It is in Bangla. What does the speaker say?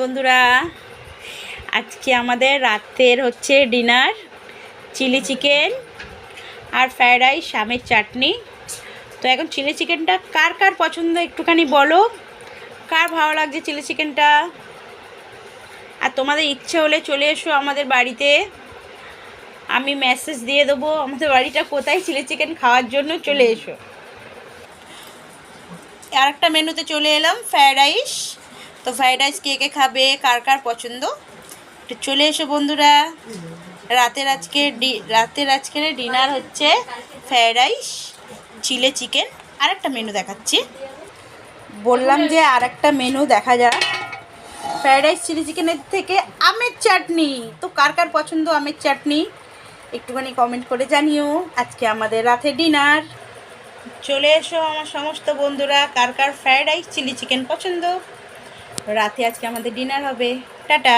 বন্ধুরা, আজকে আমাদের রাতের হচ্ছে ডিনার চিলি চিকেন আর ফ্রায়েড রাইস, আমের চাটনি। তো এখন চিলি চিকেনটা কার কার পছন্দ একটুখানি বলো, কার ভালো লাগছে চিলি চিকেনটা। আর তোমাদের ইচ্ছে হলে চলে এসো আমাদের বাড়িতে, আমি মেসেজ দিয়ে দেবো আমাদের বাড়িটা কোথায়, চিলি চিকেন খাওয়ার জন্য চলে এসো। আর একটা মেনুতে চলে এলাম, ফ্রায়েড রাইস। তো ফ্রায়েড রাইস কে কে খাবে, কার কার পছন্দ, একটু চলে এসো বন্ধুরা। রাতের আজকের ডিনার হচ্ছে ফ্রায়েড রাইস, চিলি চিকেন। আর একটা মেনু দেখাচ্ছি, বললাম যে আর একটা মেনু দেখা যাক। ফ্রায়েড রাইস চিলি চিকেনের থেকে আমের চাটনি। তো কার কার পছন্দ আমের চাটনি একটুখানি কমেন্ট করে জানিও। আজকে আমাদের রাতে ডিনার, চলে এসো আমার সমস্ত বন্ধুরা, কার কার ফ্রায়েড রাইস চিলি চিকেন পছন্দ। রাতে আজকে আমাদের ডিনার হবে। টাটা।